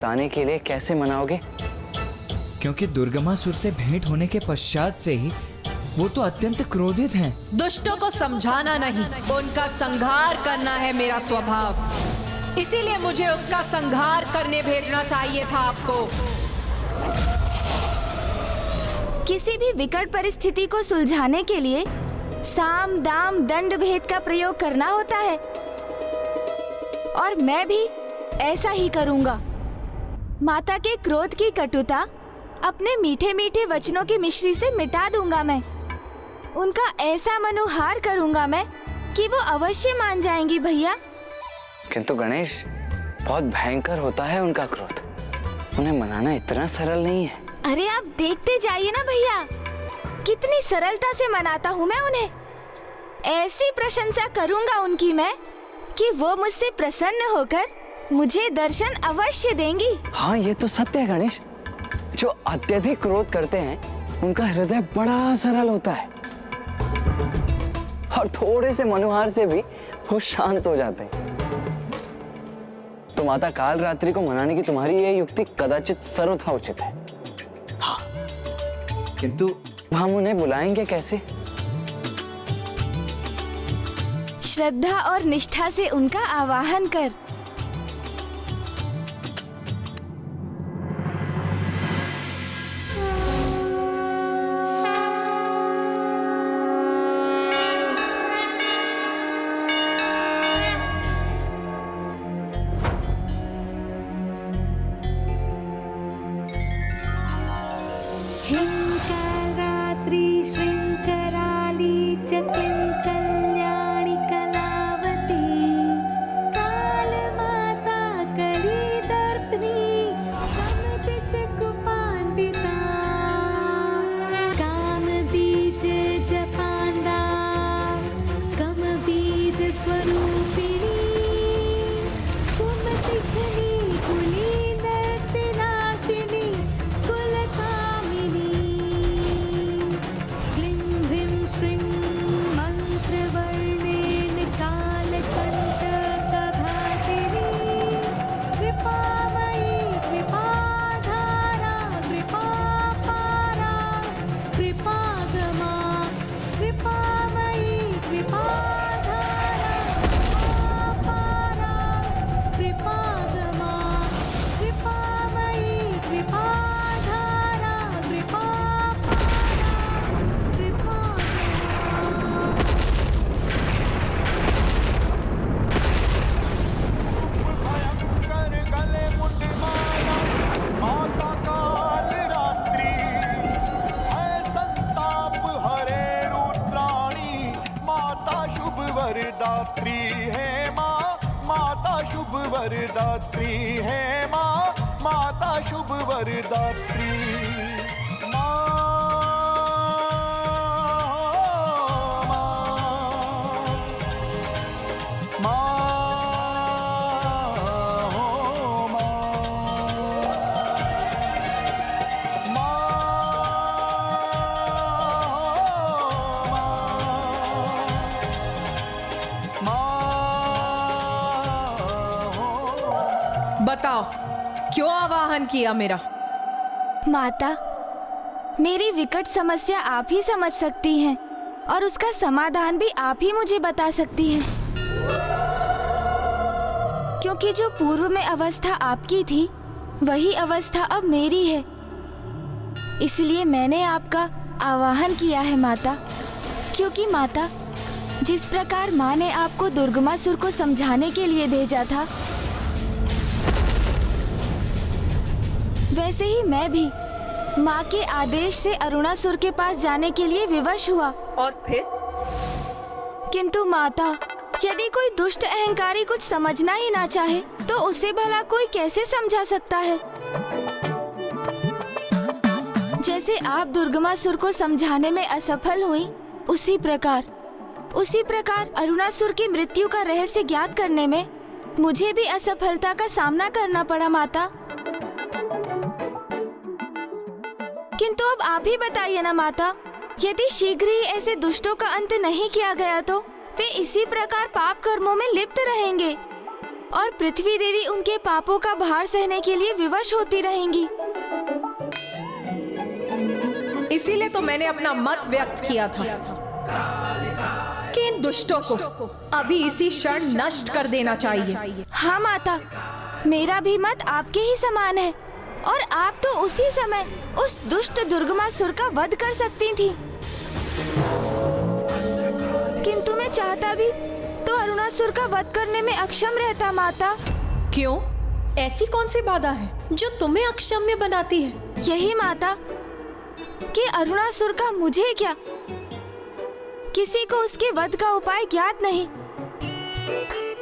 आने के लिए कैसे मनाओगे? क्योंकि दुर्गमासुर से भेंट होने के पश्चात से ही वो तो अत्यंत क्रोधित हैं। दुष्टों को समझाना नहीं, उनका संहार करना है मेरा स्वभाव। इसीलिए मुझे उसका संहार करने भेजना चाहिए था आपको। किसी भी विकट परिस्थिति को सुलझाने के लिए साम दाम दंड भेद का प्रयोग करना होता है, और मैं भी ऐसा ही करूंगा। माता के क्रोध की कटुता अपने मीठे मीठे वचनों की मिश्री से मिटा दूंगा मैं। उनका ऐसा मनोहार करूंगा मैं कि वो अवश्य मान जाएंगी भैया। किंतु गणेश, बहुत भयंकर होता है उनका क्रोध। उन्हें मनाना इतना सरल नहीं है। अरे आप देखते जाइए ना भैया, कितनी सरलता से मनाता हूँ मैं उन्हें। ऐसी प्रशंसा करूंगा उनकी मैं कि वो मुझसे प्रसन्न होकर मुझे दर्शन अवश्य देंगी। हाँ, ये तो सत्य है गणेश। जो अत्यधिक क्रोध करते हैं उनका हृदय बड़ा सरल होता है, और थोड़े से मनोहार से भी वो शांत हो जाते हैं। तो माता कालरात्रि को मनाने की तुम्हारी ये युक्ति कदाचित सर्वथा उचित है। हाँ, किंतु हम उन्हें बुलाएंगे कैसे? श्रद्धा और निष्ठा से उनका आवाहन कर। कालरात्रि श्रृंखराली च क्लीं कल्याणी कलावती, कालमाता कलिदर्पिणी समदिशकुपान्विता, कामबीज जपान्दा कमबीज स्वरूपिणी, कुमतिघ्नी कुलीनर्तिनाशिनी कुलकामिनी, क्लीं ह्रीं श्रीं मंत्रवर्णेन कालकण्टकघातिनी, कृपामयी कृपाधारा कृपापारा, कृपागमा कृपामयी कृपाधारा कृपापारा, कृपागमा कृपामयी कृपाधारा कृपापारा, कृपागमा। भयंकर गले मुंडमाला माता कालरात्रि, है संताप हरे रुद्राणी माता शुभ वरदात्री है माँ, माता शुभ वरदात्री है माँ, माता शुभ वरदात्री माँ, माँ, हो माँ, माँ, बताओ क्यों आवाहन किया मेरा? माता, मेरी विकट समस्या आप ही समझ सकती हैं, और उसका समाधान भी आप ही मुझे बता सकती हैं। क्योंकि जो पूर्व में अवस्था आपकी थी, वही अवस्था अब मेरी है। इसलिए मैंने आपका आवाहन किया है माता। क्योंकि माता, जिस प्रकार माँ ने आपको दुर्गमासुर को समझाने के लिए भेजा था, वैसे ही मैं भी माँ के आदेश से अरुणासुर के पास जाने के लिए विवश हुआ। और फिर? किंतु माता, यदि कोई दुष्ट अहंकारी कुछ समझना ही ना चाहे, तो उसे भला कोई कैसे समझा सकता है? जैसे आप दुर्गमासुर को समझाने में असफल हुई, उसी प्रकार अरुणासुर की मृत्यु का रहस्य ज्ञात करने में मुझे भी असफलता का सामना करना पड़ा माता। किंतु अब आप ही बताइए ना माता, यदि शीघ्र ही ऐसे दुष्टों का अंत नहीं किया गया तो वे इसी प्रकार पाप कर्मों में लिप्त रहेंगे। और पृथ्वी देवी उनके पापों का भार सहने के लिए विवश होती रहेंगी। इसीलिए तो मैंने अपना मत व्यक्त किया था कि इन दुष्टों को अभी इसी क्षण नष्ट कर देना चाहिए। हाँ माता, मेरा भी मत आपके ही समान है और आप तो उसी समय उस दुष्ट दुर्गमासुर का वध कर सकती थी। किंतु मैं चाहता भी तो अरुणासुर का वध करने में अक्षम रहता माता। क्यों? ऐसी कौन सी बाधा है जो तुम्हें अक्षम्य बनाती है? यही माता कि अरुणासुर का मुझे क्या, किसी को उसके वध का उपाय ज्ञात नहीं।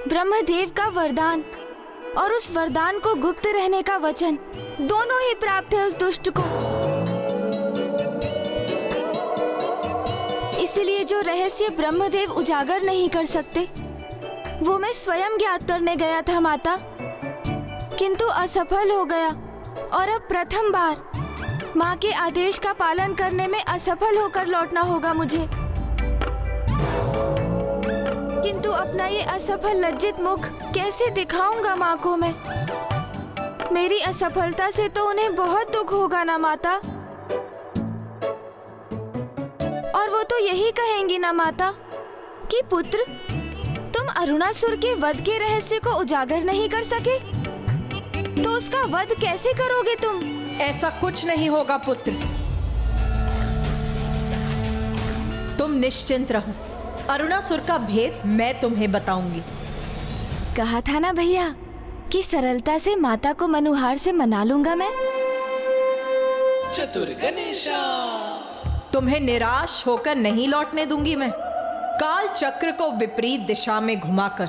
ब्रह्मदेव का वरदान और उस वरदान को गुप्त रहने का वचन दोनों ही प्राप्त है उस दुष्ट को। इसलिए जो रहस्य ब्रह्मदेव उजागर नहीं कर सकते वो मैं स्वयं ज्ञात करने गया था माता, किंतु असफल हो गया और अब प्रथम बार माँ के आदेश का पालन करने में असफल होकर लौटना होगा मुझे। किंतु अपना ये असफल लज्जित मुख कैसे दिखाऊंगा माँ को मैं? मेरी असफलता से तो उन्हें बहुत दुख होगा ना माता। और वो तो यही कहेंगी ना माता कि पुत्र तुम अरुणासुर के वध के रहस्य को उजागर नहीं कर सके, तो उसका वध कैसे करोगे तुम? ऐसा कुछ नहीं होगा पुत्र, तुम निश्चिंत रहो। अरुणासुर का भेद मैं तुम्हें बताऊंगी। कहा था ना भैया कि सरलता से माता को मनुहार से मना लूंगा मैं। चतुर गणेशा, तुम्हें निराश होकर नहीं लौटने दूंगी मैं। काल चक्र को विपरीत दिशा में घुमाकर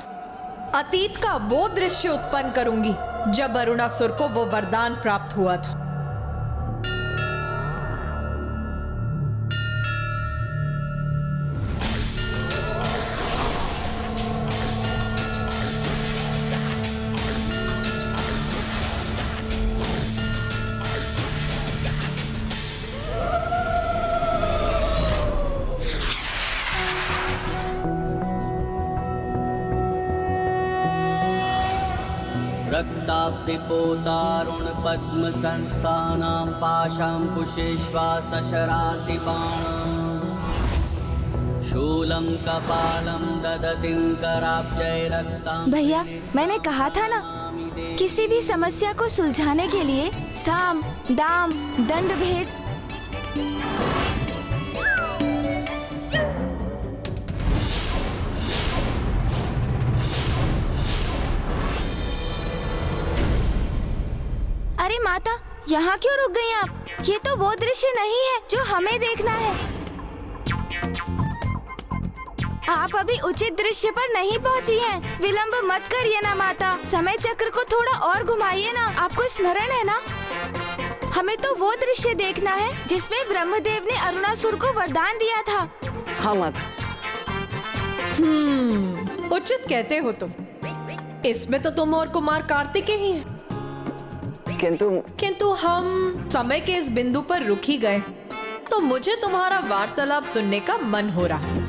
अतीत का वो दृश्य उत्पन्न करूंगी जब अरुणासुर को वो वरदान प्राप्त हुआ था। रक्ताब्धिपोतारुण पद्म संस्थानां पाशांकुशेष्वा सशरासि बाणं शूलं कपालं ददतिं कराब्जै रक्तां। भैया मैंने कहा था ना, किसी भी समस्या को सुलझाने के लिए साम दाम दंड भेद अरे माता, यहाँ क्यों रुक गई आप? ये तो वो दृश्य नहीं है जो हमें देखना है। आप अभी उचित दृश्य पर नहीं पहुँची हैं। विलंब मत करिए ना माता, समय चक्र को थोड़ा और घुमाइए ना। आपको स्मरण है ना, हमें तो वो दृश्य देखना है जिसमें ब्रह्मदेव ने अरुणासुर को वरदान दिया था। हाँ माता। उचित कहते हो तुम। इसमें तो तुम और कुमार कार्तिकेय ही हैं। किंतु हम समय के इस बिंदु पर रुक ही गए, तो मुझे तुम्हारा वार्तालाप सुनने का मन हो रहा है।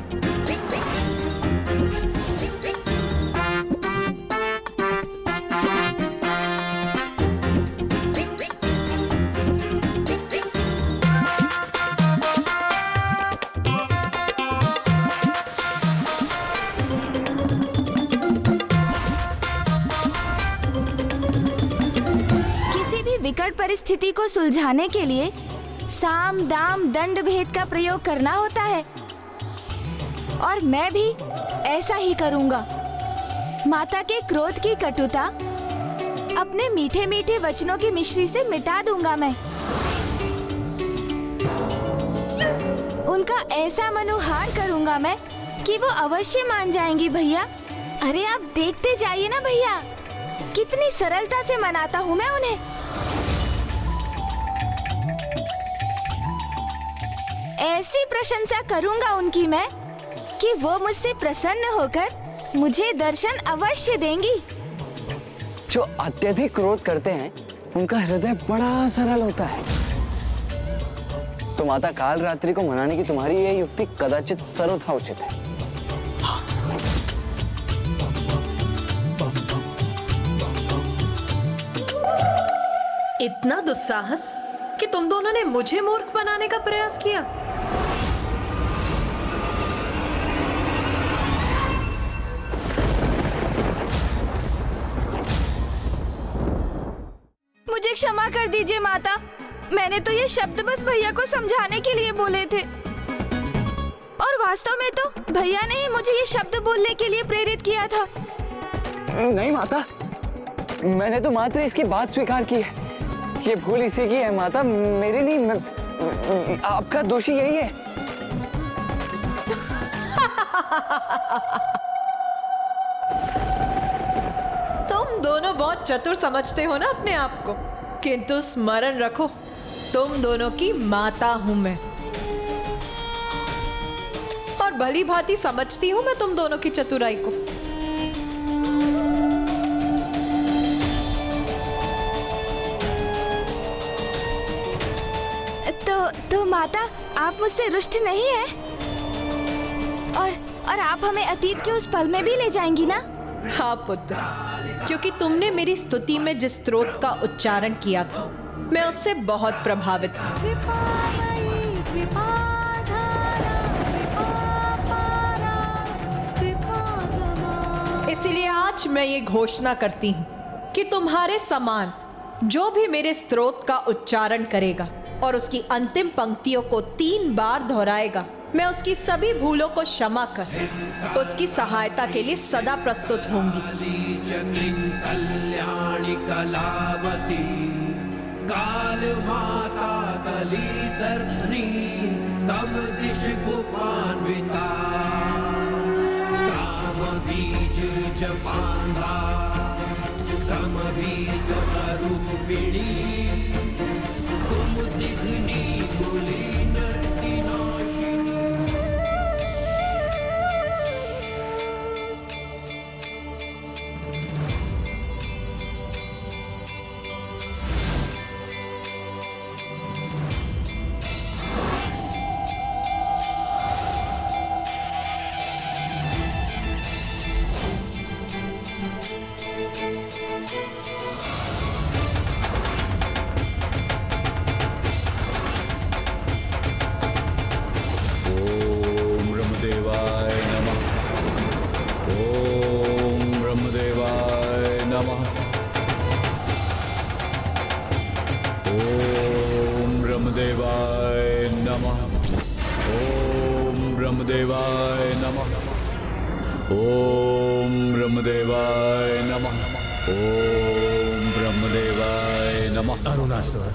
विकट परिस्थिति को सुलझाने के लिए साम दाम दंड भेद का प्रयोग करना होता है और मैं भी ऐसा ही करूंगा। माता के क्रोध की कटुता अपने मीठे मीठे वचनों की मिश्री से मिटा दूंगा मैं। उनका ऐसा मनुहार करूंगा मैं कि वो अवश्य मान जाएंगी भैया। अरे आप देखते जाइए ना भैया, कितनी सरलता से मनाता हूँ मैं उन्हें। ऐसी प्रशंसा करूंगा उनकी मैं कि वो मुझसे प्रसन्न होकर मुझे दर्शन अवश्य देंगी। जो अत्यधिक क्रोध करते हैं उनका हृदय बड़ा सरल होता है। तो माता काल रात्रि को मनाने की तुम्हारी यह युक्ति कदाचित सर्वथा उचित है। इतना दुस्साहस कि तुम दोनों ने मुझे मूर्ख बनाने का प्रयास किया। मुझे क्षमा कर दीजिए माता, मैंने तो ये शब्द बस भैया को समझाने के लिए बोले थे और वास्तव में तो भैया ने ही मुझे ये शब्द बोलने के लिए प्रेरित किया था। नहीं माता, मैंने तो मात्र इसकी बात स्वीकार की है। ये भूल इसी की है माता, मेरी नहीं। आपका दोषी यही है। तुम दोनों बहुत चतुर समझते हो ना अपने आप को, किंतु स्मरण रखो तुम दोनों की माता हूं मैं, और भली भांति समझती हूं मैं तुम दोनों की चतुराई को। तो माता, आप मुझसे रुष्ट नहीं है और आप हमें अतीत के उस पल में भी ले जाएंगी ना? हाँ पुत्र, क्योंकि तुमने मेरी स्तुति में जिस स्तोत्र का उच्चारण किया था मैं उससे बहुत प्रभावित हूँ। कृपामयी कृपाधारा कृपापारा कृपागमा। इसीलिए आज मैं ये घोषणा करती हूँ कि तुम्हारे समान जो भी मेरे स्तोत्र का उच्चारण करेगा और उसकी अंतिम पंक्तियों को 3 बार दोहराएगा, मैं उसकी सभी भूलों को क्षमा कर उसकी सहायता के लिए सदा प्रस्तुत होंगी। कल्याणी कलावती काल माता कली दर्पणी तम दिश गोपान्विता काम बीज जपांदा तम बीज स्वरूपिणी तुम दिग्नी कुली नर्ति नाशिनी। ब्रह्मदेवाय नमः। ओम ब्रह्मदेवाय नमः। ओम ब्रह्मदेवाय नमः। अरुणासुर,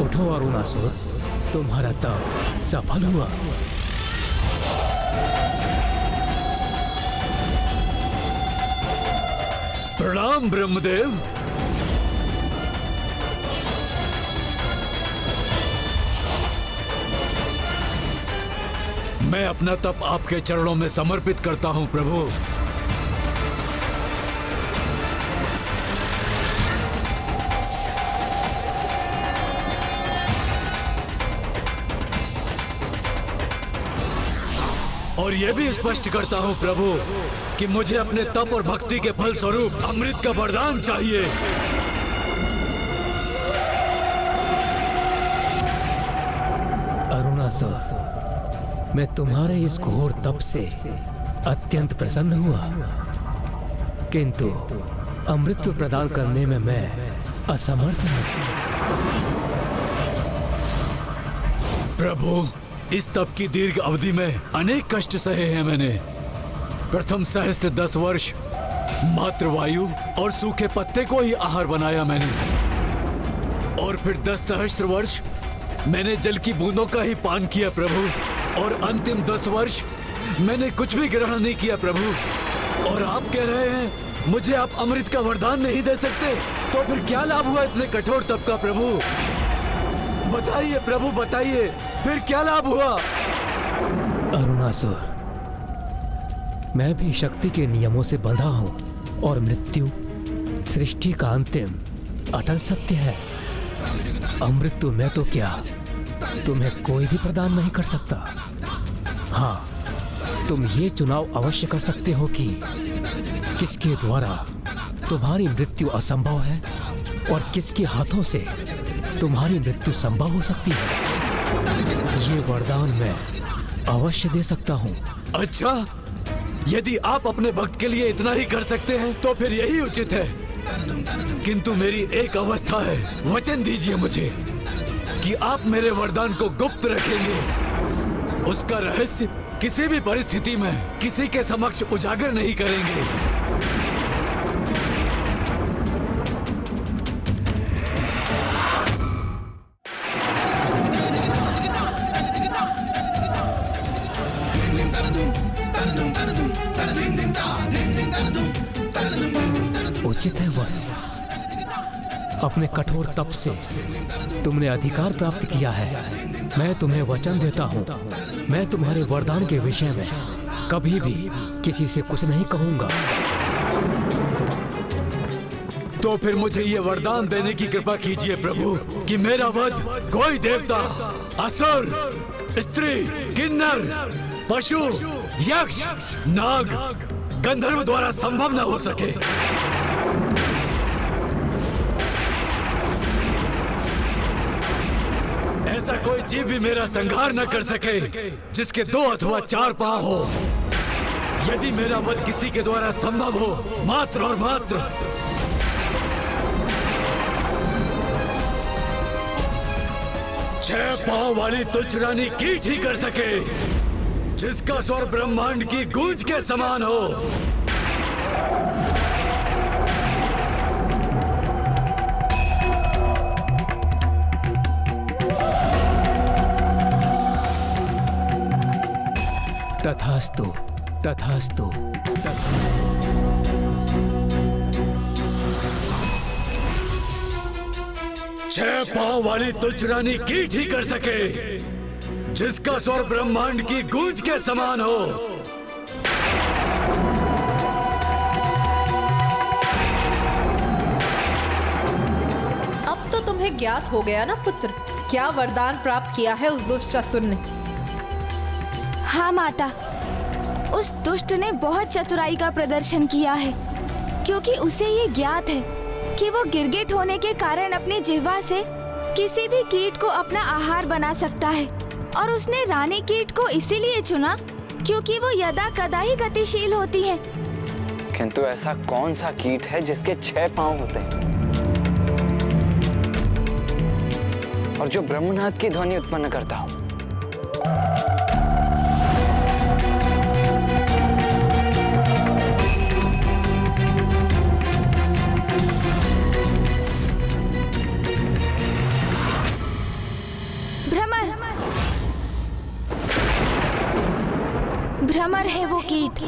उठो अरुणासुर, तुम्हारा तप सफल हुआ। प्रणाम ब्रह्मदेव। मैं अपना तप आपके चरणों में समर्पित करता हूं प्रभु। और यह भी स्पष्ट करता हूं प्रभु कि मुझे अपने तप और भक्ति के फल स्वरूप अमृत का वरदान चाहिए। अरुणासुर, मैं तुम्हारे इस घोर तप से अत्यंत प्रसन्न हुआ, किंतु अमृत प्रदान करने में मैं असमर्थ हूं। प्रभु, इस तप की दीर्घ अवधि में अनेक कष्ट सहे हैं मैंने। प्रथम सहस्त्र 10 वर्ष मात्र वायु और सूखे पत्ते को ही आहार बनाया मैंने, और फिर 10 सहस्त्र वर्ष मैंने जल की बूंदों का ही पान किया प्रभु, और अंतिम 10 वर्ष मैंने कुछ भी ग्रहण नहीं किया प्रभु। और आप कह रहे हैं मुझे आप अमृत का वरदान नहीं दे सकते, तो फिर क्या लाभ हुआ इतने कठोर तप का प्रभु? बताइए प्रभु, बताइए, फिर क्या लाभ हुआ? अरुणासुर, मैं भी शक्ति के नियमों से बंधा हूं, और मृत्यु सृष्टि का अंतिम अटल सत्य है। अमृत तो मैं तो क्या, तुम्हें कोई भी प्रदान नहीं कर सकता। हाँ, तुम ये चुनाव अवश्य कर सकते हो कि किसके द्वारा तुम्हारी मृत्यु असंभव है और किसके हाथों से तुम्हारी मृत्यु संभव हो सकती है। ये वरदान मैं अवश्य दे सकता हूँ। अच्छा, यदि आप अपने भक्त के लिए इतना ही कर सकते हैं तो फिर यही उचित है। किंतु मेरी एक अवस्था है, वचन दीजिए मुझे कि आप मेरे वरदान को गुप्त रखेंगे। उसका रहस्य किसी भी परिस्थिति में किसी के समक्ष उजागर नहीं करेंगे। उचित है वत्स, अपने कठोर तप से तुमने अधिकार प्राप्त किया है। मैं तुम्हें वचन देता हूँ, मैं तुम्हारे वरदान के विषय में कभी भी किसी से कुछ नहीं कहूंगा। तो फिर मुझे ये वरदान देने की कृपा कीजिए प्रभु कि मेरा वध कोई देवता, असुर, स्त्री, किन्नर, पशु, यक्ष, नाग, गंधर्व द्वारा संभव न हो सके। ऐसा कोई जीव भी मेरा संहार न कर सके जिसके 2 अथवा 4 पांव हो। यदि मेरा वध किसी के द्वारा संभव हो, मात्र और मात्र 6 पांव वाली तुच्छ रानी कीट ही कर सके, जिसका स्वर ब्रह्मांड की गूंज के समान हो। तथास्तु, तथास्तु। 6 पांव वाली तुच्छ रानी कीट ही कर सके, जिसका स्वर ब्रह्मांड की गूंज के समान हो। अब तो तुम्हें ज्ञात हो गया ना पुत्र, क्या वरदान प्राप्त किया है उस दुष्ट असुर ने। हाँ माता, उस दुष्ट ने बहुत चतुराई का प्रदर्शन किया है, क्योंकि उसे ये ज्ञात है कि वो गिरगिट होने के कारण अपनी जिह्वा से किसी भी कीट को अपना आहार बना सकता है। और उसने रानी कीट को इसीलिए चुना क्योंकि वो यदा कदा ही गतिशील होती है। किंतु ऐसा कौन सा कीट है जिसके 6 पांव होते हैं और जो ब्रह्मनाद की ध्वनि उत्पन्न करता हो? भ्रमर है वो कीट।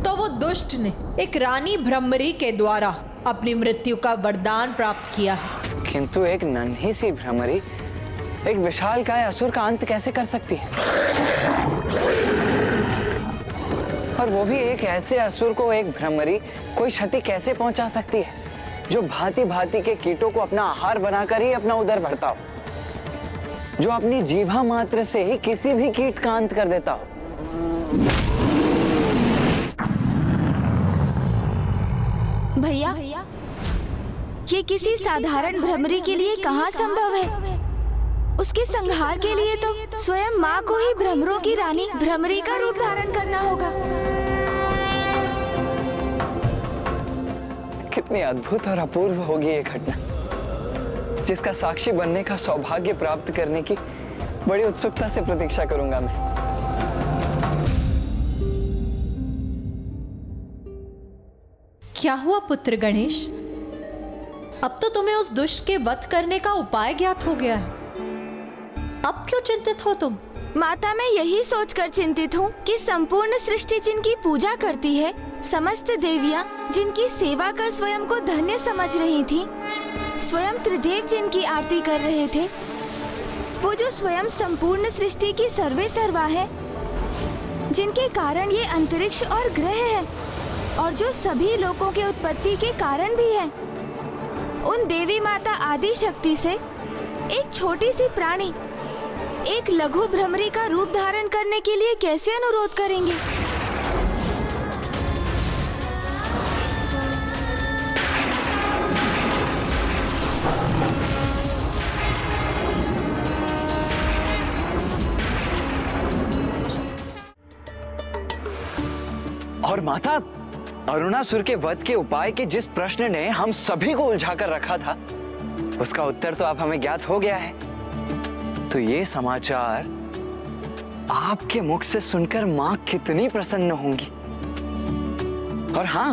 तो वो दुष्ट ने एक रानी भ्रमरी के द्वारा अपनी मृत्यु का वरदान प्राप्त किया है। किंतु एक नन्ही सी भ्रमरी एक विशालकाय असुर का अंत कैसे कर सकती है? और वो भी एक ऐसे असुर को एक भ्रमरी कोई क्षति कैसे पहुंचा सकती है जो भांति भांति के कीटों को अपना आहार बनाकर ही अपना उदर भरता हो, जो अपनी जीभा मात्र से ही किसी भी कीट का अंत कर देता हो। भैया, ये किसी साधारण भ्रमरी के लिए कहाँ संभव है? उसके संहार के लिए तो स्वयं माँ को ही भ्रमरों की रानी भ्रमरी का रूप धारण करना होगा। कितनी अद्भुत और अपूर्व होगी ये घटना, जिसका साक्षी बनने का सौभाग्य प्राप्त करने की बड़ी उत्सुकता से प्रतीक्षा करूंगा मैं। क्या हुआ पुत्र गणेश? अब तो तुम्हें उस दुष्ट के वध करने का उपाय ज्ञात हो गया है। अब क्यों चिंतित हो तुम? माता, मैं यही सोचकर चिंतित हूँ कि संपूर्ण सृष्टि जिनकी पूजा करती है, समस्त देवियाँ जिनकी सेवा कर स्वयं को धन्य समझ रही थीं, स्वयं त्रिदेव जिनकी आरती कर रहे थे, वो जो स्वयं संपूर्ण सृष्टि की सर्वे सर्वा है, जिनके कारण ये अंतरिक्ष और ग्रह है, और जो सभी लोगों के उत्पत्ति के कारण भी है, उन देवी माता आदि शक्ति से एक छोटी सी प्राणी एक लघु भ्रमरी का रूप धारण करने के लिए कैसे अनुरोध करेंगे? माता, अरुणासुर के वध के उपाय के जिस प्रश्न ने हम सभी को उलझा कर रखा था, उसका उत्तर तो अब हमें ज्ञात हो गया है। तो ये समाचार आपके मुख से सुनकर माँ कितनी प्रसन्न होंगी, और हाँ,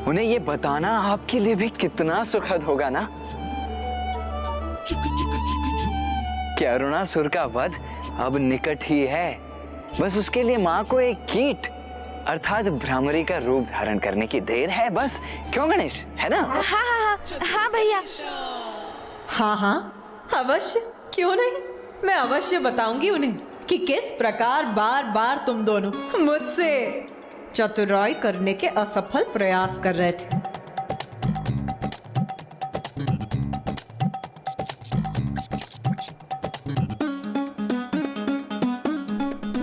उन्हें ये बताना आपके लिए भी कितना सुखद होगा ना कि अरुणासुर का वध अब निकट ही है। बस उसके लिए माँ को एक कीट अर्थात भ्रामरी का रूप धारण करने की देर है बस। क्यों गणेश, है ना? हाँ हाँ हाँ हाँ भैया। हाँ हाँ अवश्य, क्यों नहीं। मैं अवश्य बताऊंगी उन्हें कि किस प्रकार बार बार तुम दोनों मुझसे चतुराई करने के असफल प्रयास कर रहे थे।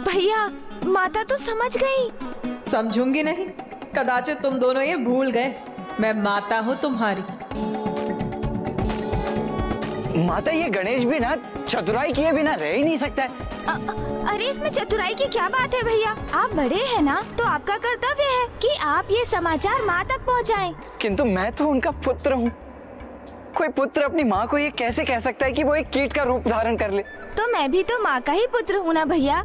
भैया, माता तो समझ गई। समझूंगी नहीं, कदाचित तुम दोनों ये भूल गए मैं माता हूँ तुम्हारी। माता, ये गणेश भी ना चतुराई किए बिना रह ही नहीं सकता है। अरे इसमें चतुराई की क्या बात है भैया? आप बड़े हैं ना, तो आपका कर्तव्य है कि आप ये समाचार माँ तक पहुँचाएं। किंतु मैं तो उनका पुत्र हूँ। कोई पुत्र अपनी माँ को ये कैसे कह सकता है कि वो एक कीट का रूप धारण कर ले? तो मैं भी तो माँ का ही पुत्र हूँ ना भैया।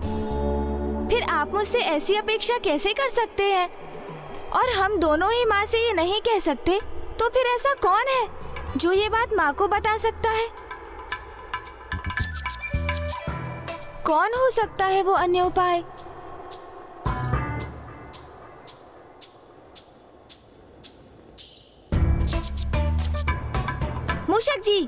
फिर आप मुझसे ऐसी अपेक्षा कैसे कर सकते हैं? और हम दोनों ही माँ से ये नहीं कह सकते, तो फिर ऐसा कौन है जो ये बात माँ को बता सकता है? कौन हो सकता है वो अन्य उपाय? मूषक जी।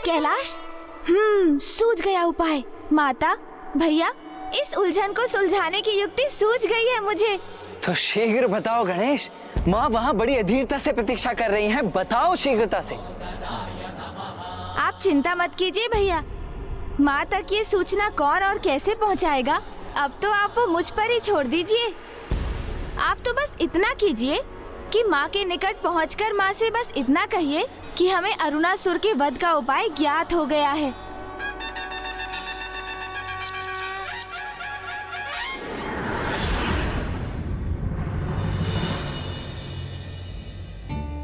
कैलाश, सूझ गया उपाय। माता, भैया, इस उलझन को सुलझाने की युक्ति सूझ गई है मुझे। तो शीघ्र बताओ गणेश, माँ वहाँ बड़ी अधीरता से प्रतीक्षा कर रही हैं। बताओ शीघ्रता से। आप चिंता मत कीजिए भैया, माँ तक ये सूचना कौन और कैसे पहुँचाएगा, अब तो आप वो मुझ पर ही छोड़ दीजिए। आप तो बस इतना कीजिए कि माँ के निकट पहुँचकर माँ से बस इतना कहिए कि हमें अरुणासुर के वध का उपाय ज्ञात हो गया है।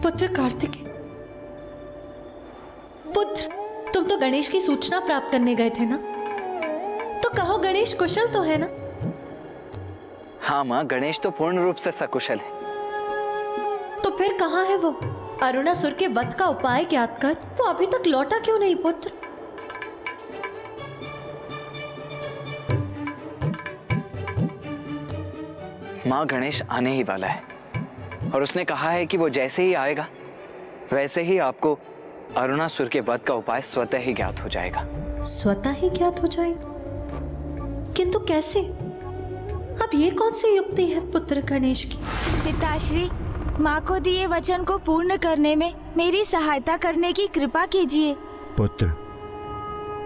पुत्र कार्तिकेय, पुत्र, तुम तो गणेश की सूचना प्राप्त करने गए थे ना, तो कहो गणेश कुशल तो है ना? हाँ माँ, गणेश तो पूर्ण रूप से सकुशल है। तो फिर कहाँ है वो? अरुणासुर के वध का उपाय ज्ञात कर वो अभी तक लौटा क्यों नहीं पुत्र? माँ, गणेश आने ही वाला है और उसने कहा है कि वो जैसे ही आएगा वैसे ही आपको अरुणासुर के वध का उपाय स्वतः ही ज्ञात हो जाएगा। स्वतः ही ज्ञात हो जाएगा? किंतु कैसे? अब ये कौन सी युक्ति है पुत्र गणेश की? पिताश्री, माँ को दिए वचन को पूर्ण करने में मेरी सहायता करने की कृपा कीजिए। पुत्र,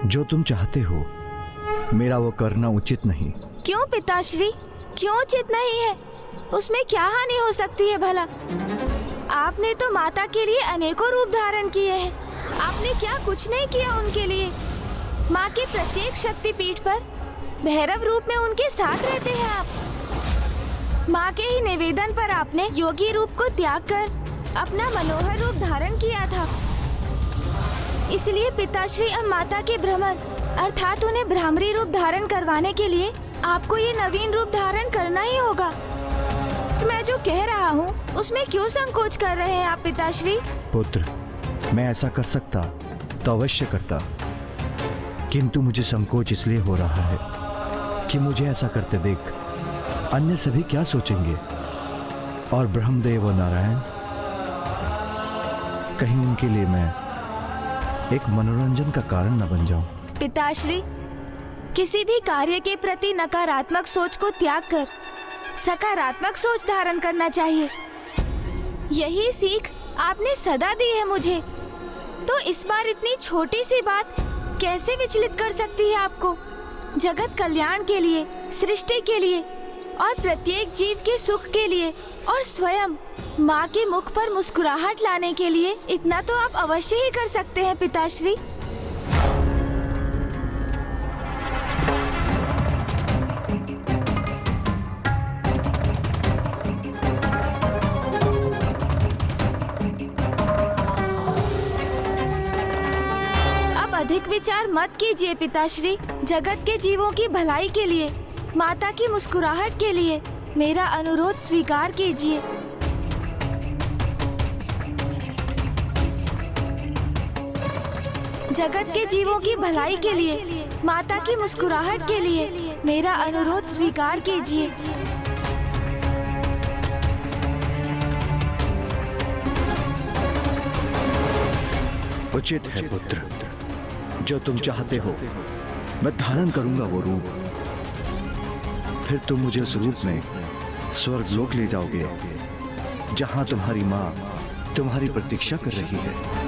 जो तुम चाहते हो मेरा वो करना उचित नहीं। क्यों पिताश्री, क्यों उचित नहीं है? उसमें क्या हानि हो सकती है भला? आपने तो माता के लिए अनेकों रूप धारण किए हैं। आपने क्या कुछ नहीं किया उनके लिए? माँ के प्रत्येक शक्तिपीठ पर भैरव रूप में उनके साथ रहते हैं आप। माँ के ही निवेदन पर आपने योगी रूप को त्याग कर अपना मनोहर रूप धारण किया था। इसलिए पिताश्री अब माता के भ्रमर अर्थात उन्हें भ्रामरी रूप धारण करवाने के लिए आपको ये नवीन रूप धारण करना ही होगा। मैं जो कह रहा हूँ उसमें क्यों संकोच कर रहे हैं आप पिताश्री? पुत्र, मैं ऐसा कर सकता तो अवश्य करता, किंतु मुझे संकोच इसलिए हो रहा है कि मुझे ऐसा करते देख अन्य सभी क्या सोचेंगे, और ब्रह्मदेव और नारायण, कहीं उनके लिए मैं एक मनोरंजन का कारण न बन जाऊं। पिताश्री, किसी भी कार्य के प्रति नकारात्मक सोच को त्याग कर सकारात्मक सोच धारण करना चाहिए। यही सीख आपने सदा दी है मुझे, तो इस बार इतनी छोटी सी बात कैसे विचलित कर सकती है आपको? जगत कल्याण के लिए, सृष्टि के लिए और प्रत्येक जीव के सुख के लिए और स्वयं माँ के मुख पर मुस्कुराहट लाने के लिए इतना तो आप अवश्य ही कर सकते हैं पिताश्री। अब अधिक विचार मत कीजिए पिताश्री। जगत के जीवों की भलाई के लिए, माता की मुस्कुराहट के लिए मेरा अनुरोध स्वीकार कीजिए। जगत के जीवों की भलाई के लिए, माता की मुस्कुराहट के लिए मेरा अनुरोध स्वीकार कीजिए। उचित है पुत्र, जो तुम चाहते हो मैं धारण करूंगा वो रूप। फिर तुम मुझे उस रूप में स्वर्ग लोक ले जाओगे, जहां तुम्हारी माँ तुम्हारी प्रतीक्षा कर रही है।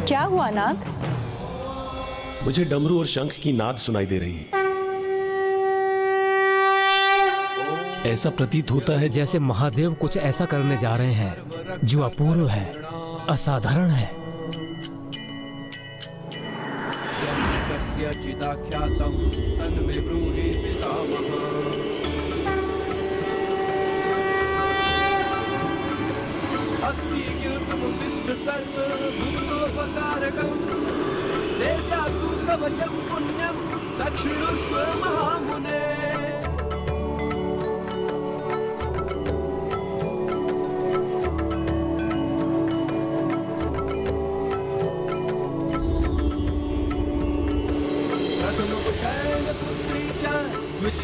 क्या हुआ नाथ? मुझे डमरू और शंख की नाद सुनाई दे रही है। ऐसा प्रतीत होता है जैसे महादेव कुछ ऐसा करने जा रहे हैं जो अपूर्व है, असाधारण है।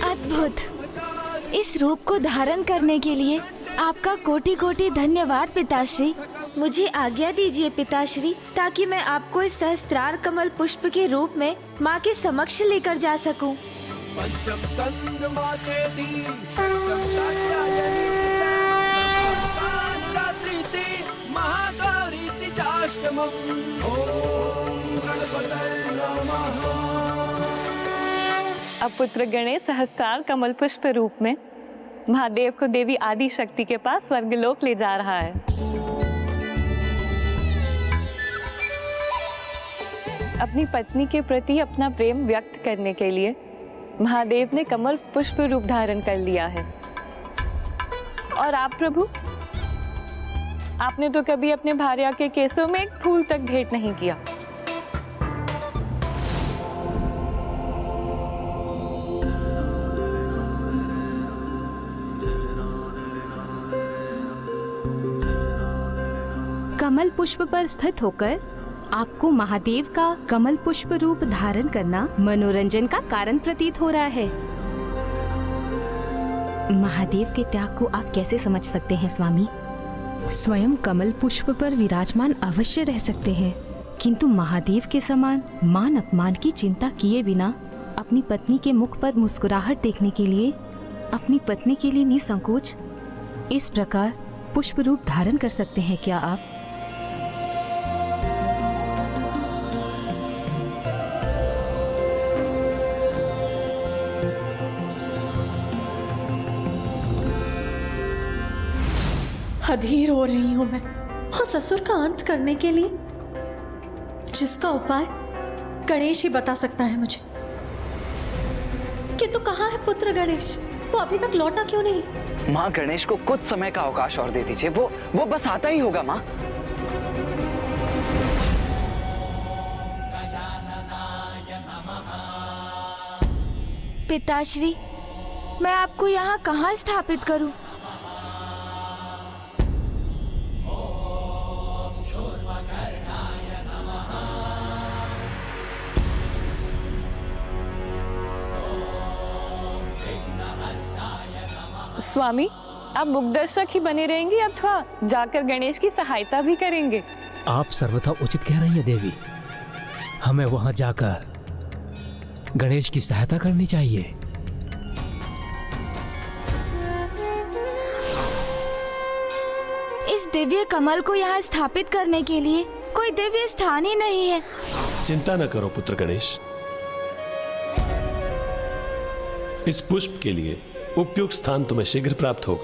अद्भुत! इस रूप को धारण करने के लिए आपका कोटि कोटि धन्यवाद पिताश्री। मुझे आज्ञा दीजिए पिताश्री, ताकि मैं आपको इस सहस्त्रार कमल पुष्प के रूप में माँ के समक्ष लेकर जा सकूं। अब पुत्र गणेश सहस्त्रार कमल पुष्प रूप में महादेव को देवी आदि शक्ति के पास स्वर्गलोक ले जा रहा है। अपनी पत्नी के प्रति अपना प्रेम व्यक्त करने के लिए महादेव ने कमल पुष्प रूप धारण कर लिया है। और आप प्रभु, आपने तो कभी अपने भार्या के केसों में एक फूल तक भेंट नहीं किया। कमल पुष्प पर स्थित होकर आपको महादेव का कमल पुष्प रूप धारण करना मनोरंजन का कारण प्रतीत हो रहा है। महादेव के त्याग को आप कैसे समझ सकते हैं स्वामी? स्वयं कमल पुष्प पर विराजमान अवश्य रह सकते हैं, किंतु महादेव के समान मान अपमान की चिंता किए बिना अपनी पत्नी के मुख पर मुस्कुराहट देखने के लिए अपनी पत्नी के लिए निसंकोच इस प्रकार पुष्प रूप धारण कर सकते हैं क्या आप? अधीर हो रही हूं मैं और ससुर का अंत करने के लिए, जिसका उपाय गणेश ही बता सकता है मुझे। किंतु कहाँ है पुत्र गणेश? वो अभी तक लौटा क्यों नहीं? माँ, गणेश को कुछ समय का अवकाश और दे दीजिए, वो बस आता ही होगा माँ। पिताश्री, मैं आपको यहाँ कहाँ स्थापित करूं? स्वामी, आप मुखदर्शक ही बने रहेंगे अथवा जाकर गणेश की सहायता भी करेंगे? आप सर्वथा उचित कह रही हैं देवी। हमें वहां जाकर गणेश की सहायता करनी चाहिए। इस दिव्य कमल को यहाँ स्थापित करने के लिए कोई दिव्य स्थान ही नहीं है। चिंता न करो पुत्र गणेश, इस पुष्प के लिए उपयुक्त स्थान तुम्हें शीघ्र प्राप्त होगा।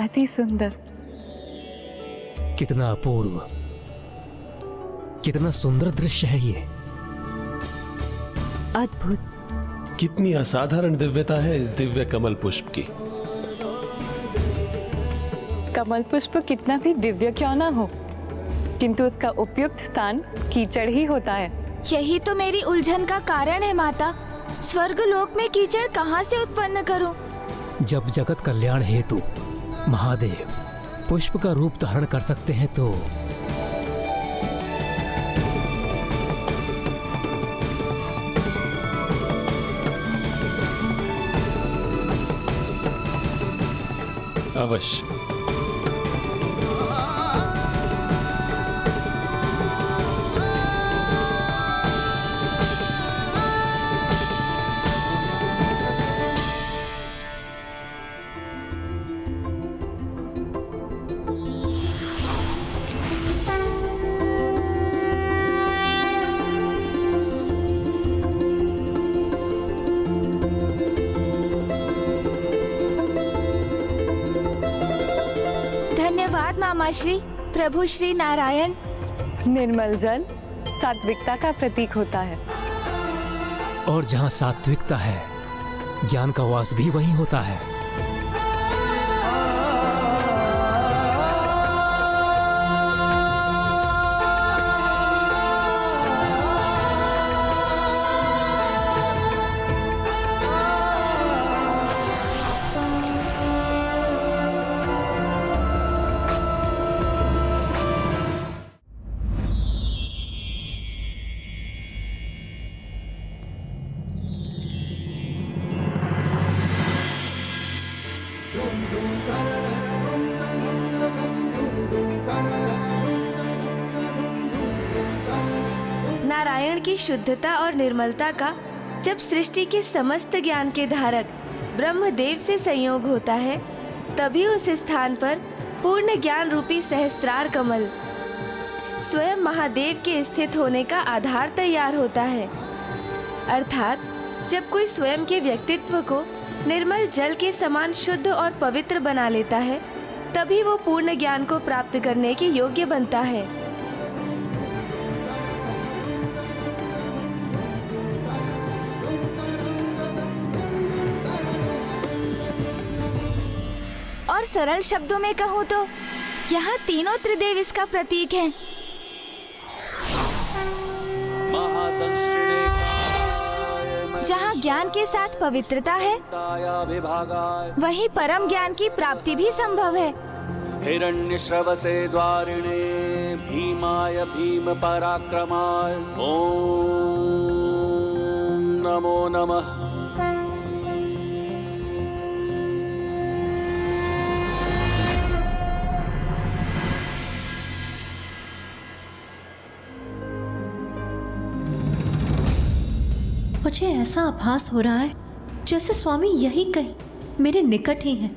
अति सुंदर। कितना अपूर्व, कितना सुंदर दृश्य है ये। अद्भुत। कितनी असाधारण दिव्यता है इस दिव्य कमल पुष्प की। कमल पुष्प कितना भी दिव्य क्यों ना हो, किंतु उसका उपयुक्त स्थान कीचड़ ही होता है। यही तो मेरी उलझन का कारण है माता। स्वर्गलोक में कीचड़ कहाँ से उत्पन्न करूं? जब जगत कल्याण हेतु महादेव पुष्प का रूप धारण कर सकते हैं तो अवश्य। धन्यवाद मामा श्री, प्रभु श्री नारायण। निर्मल जल सात्विकता का प्रतीक होता है, और जहाँ सात्विकता है ज्ञान का वास भी वहीं होता है। नारायण की शुद्धता और निर्मलता का जब सृष्टि के समस्त ज्ञान के धारक ब्रह्मदेव से संयोग होता है, तभी उस स्थान पर पूर्ण ज्ञान रूपी सहस्त्रार कमल स्वयं महादेव के स्थित होने का आधार तैयार होता है। अर्थात जब कोई स्वयं के व्यक्तित्व को निर्मल जल के समान शुद्ध और पवित्र बना लेता है, तभी वो पूर्ण ज्ञान को प्राप्त करने के योग्य बनता है। और सरल शब्दों में कहूँ तो यहाँ तीनों त्रिदेव इसका प्रतीक हैं। जहाँ ज्ञान के साथ पवित्रता है, वहीं परम ज्ञान की प्राप्ति भी संभव है। हिरण्यश्रवसे द्वारिणे भीमाय भीम पराक्रमाय ओम नमो नमः। मुझे ऐसा आभास हो रहा है जैसे स्वामी यही कहीं मेरे निकट ही हैं।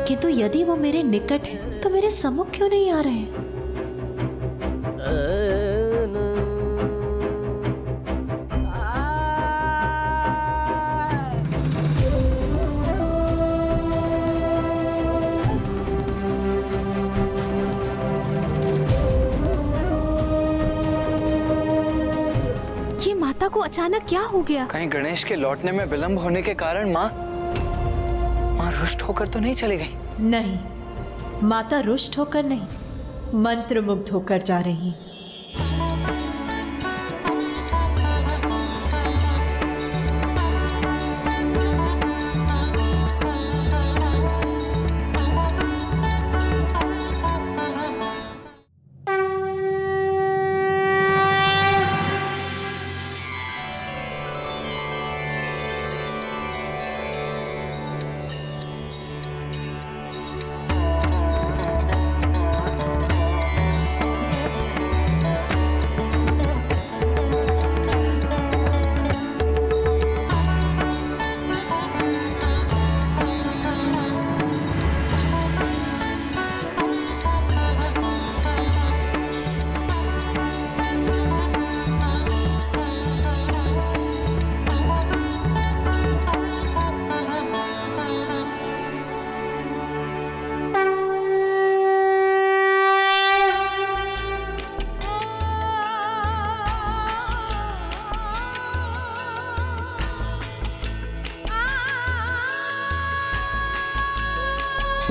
किंतु यदि वो मेरे निकट है तो मेरे सम्मुख क्यों नहीं आ रहे हैं? माता को अचानक क्या हो गया? कहीं गणेश के लौटने में विलंब होने के कारण माँ रुष्ट होकर तो नहीं चली गई? नहीं, माता रुष्ट होकर नहीं, मंत्रमुग्ध होकर जा रही।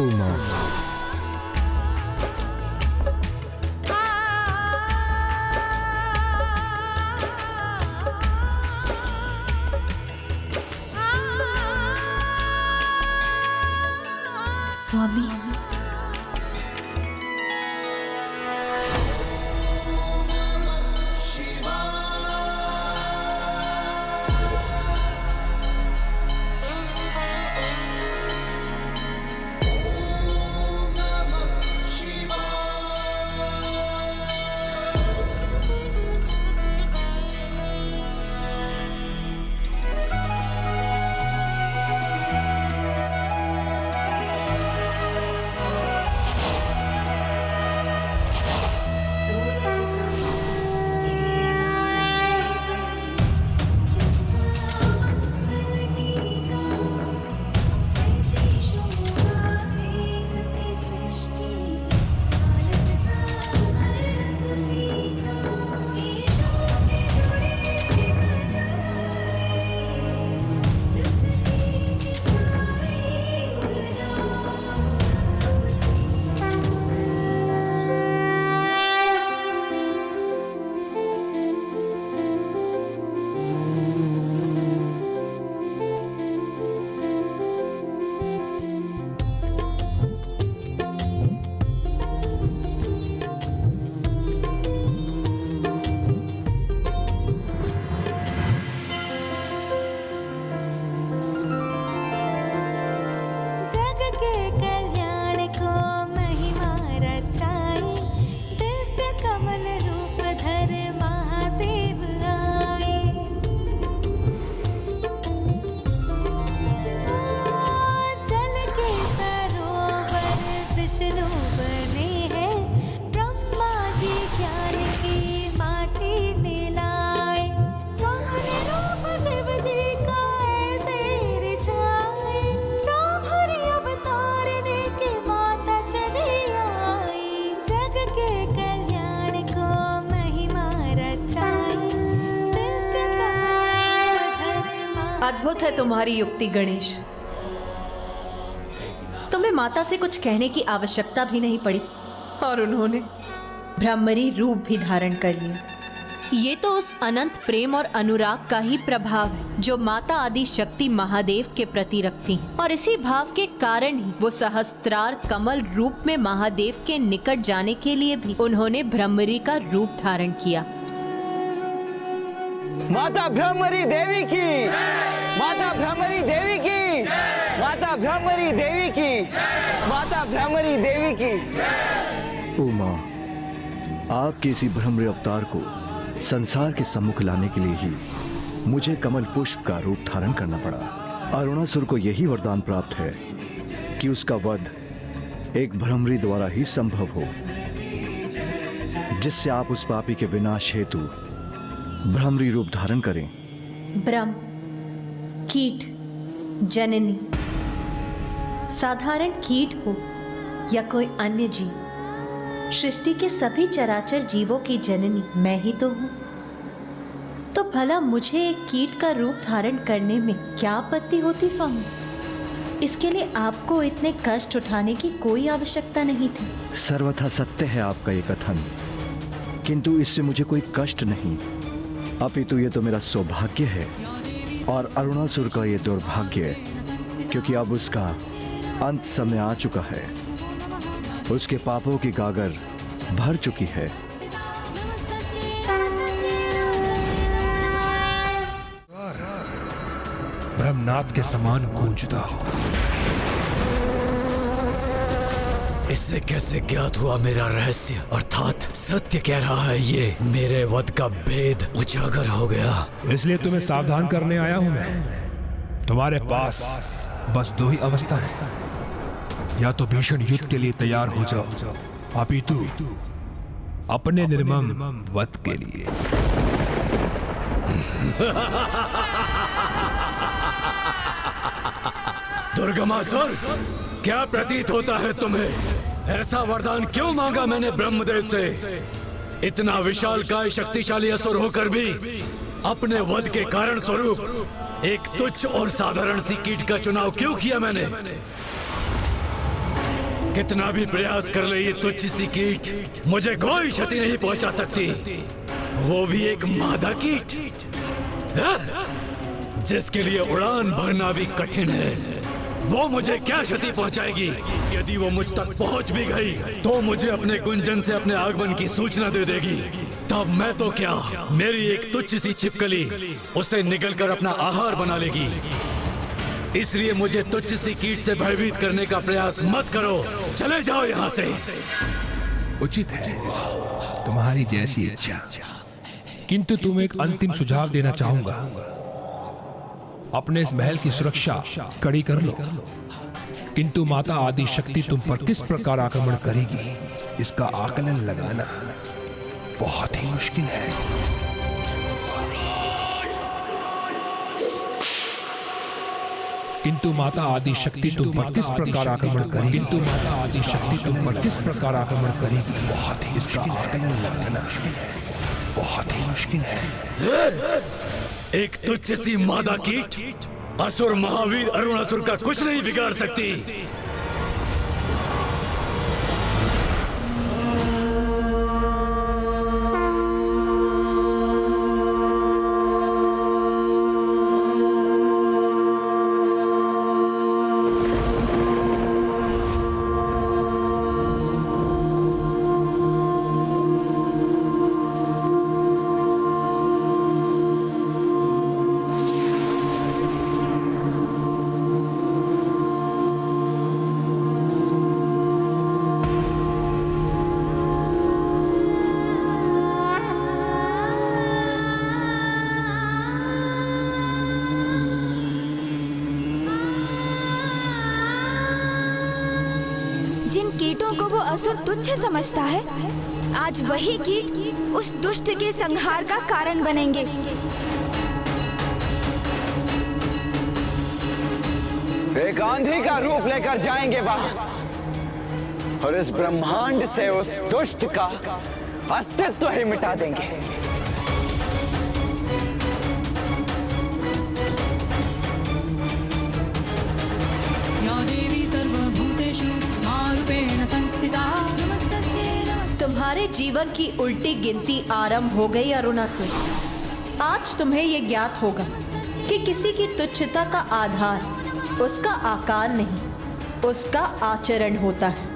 उमा, स्वामी, अद्भुत है तुम्हारी युक्ति गणेश। तुम्हें माता से कुछ कहने की आवश्यकता भी नहीं पड़ी और उन्होंने ब्रह्मरी रूप भी धारण कर लिया। ये तो उस अनंत प्रेम और अनुराग का ही प्रभाव है जो माता आदि शक्ति महादेव के प्रति रखती हैं। और इसी भाव के कारण ही वो सहस्त्रार कमल रूप में महादेव के निकट जाने के लिए भी उन्होंने ब्रह्मरी का रूप धारण किया। माता ब्रह्मरी देवी की, माता ब्रह्मरी देवी की, माता ब्रह्मरी देवी की, माता ब्रह्मरी देवी की। उमा, आपके इसी ब्रह्मरी अवतार को संसार के सम्मुख लाने के लिए ही मुझे कमल पुष्प का रूप धारण करना पड़ा। अरुणासुर को यही वरदान प्राप्त है कि उसका वध एक भ्रमरी द्वारा ही संभव हो, जिससे आप उस पापी के विनाश हेतु भ्रमरी रूप धारण करें। ब्रह्म, कीट, जननी, साधारण कीट हो या कोई अन्य जीव, सृष्टि के सभी चराचर जीवों की जननी मैं ही तो हूं। तो भला मुझे एक कीट का रूप धारण करने में क्या आपत्ति होती स्वामी? इसके लिए आपको इतने कष्ट उठाने की कोई आवश्यकता नहीं थी। सर्वथा सत्य है आपका ये कथन, किंतु इससे मुझे कोई कष्ट नहीं, अपितु ये तो मेरा सौभाग्य है और अरुणासुर का ये दुर्भाग्य, क्योंकि अब उसका अंत समय आ चुका है। उसके पापों की गागर भर चुकी है। ब्रह्मनाथ के समान गूंजता हो। इससे कैसे ज्ञात हुआ मेरा रहस्य, अर्थात सत्य कह रहा है ये, मेरे वध का भेद उजागर हो गया। इसलिए तुम्हें सावधान करने आया हूं मैं। तुम्हारे पास बस दो ही अवस्था है, या तो भीषण युद्ध के लिए तैयार हो जाओ, अपितु अपने निर्मम वध के लिए। दुर्गमासुर, क्या प्रतीत होता है तुम्हें? ऐसा वरदान क्यों मांगा मैंने ब्रह्मदेव से? इतना विशालकाय शक्तिशाली असुर होकर भी अपने वध के कारण स्वरूप एक तुच्छ और साधारण सी कीट का चुनाव क्यों किया मैंने? कितना भी प्रयास कर ले ये तुच्छ सी कीट मुझे कोई क्षति नहीं पहुंचा सकती, वो भी एक मादा कीट जिसके लिए उड़ान भरना भी कठिन है। वो मुझे क्या क्षति पहुंचाएगी? यदि वो मुझ तक पहुंच भी गई तो मुझे अपने गुंजन से अपने आगमन की सूचना दे देगी। तब मैं तो क्या, मेरी एक तुच्छ सी छिपकली उसे निगलकर अपना आहार बना लेगी। इसलिए मुझे तुच्छ सी कीट से भयभीत करने का प्रयास मत करो। चले जाओ यहाँ से। उचित है, तुम्हारी जैसी इच्छा। किंतु तुम एक अंतिम सुझाव देना चाहूंगा। अपने इस महल की सुरक्षा कड़ी कर लो, किंतु माता आदि शक्ति तुम पर किस प्रकार आक्रमण करेगी इसका आकलन लगाना बहुत ही मुश्किल है। किंतु माता आदि शक्ति तुम पर किस प्रकार आक्रमण करेगी, किंतु माता आदि शक्ति तुम पर किस प्रकार आक्रमण करेगी बहुत ही, इसका आकलन लगाना बहुत ही मुश्किल है। एक तुच्छ सी मादा कीट असुर महावीर अरुणासुर का कुछ नहीं बिगाड़ सकती। जिन कीटों को वो असुर तुच्छ समझता है, आज वही कीट उस दुष्ट के संहार का कारण बनेंगे। एक आंधी का रूप लेकर जाएंगे वहां और इस ब्रह्मांड से उस दुष्ट का अस्तित्व ही मिटा देंगे। या देवी सर्वभूतेषु मारूपेण संस्थिता। तुम्हारे जीवन की उल्टी गिनती आरंभ हो गई अरुणासुर। आज तुम्हें यह ज्ञात होगा कि किसी की तुच्छता का आधार उसका आकार नहीं, उसका आचरण होता है।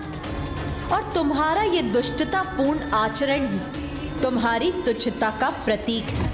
और तुम्हारा ये दुष्टता पूर्ण आचरण ही तुम्हारी तुच्छता का प्रतीक है।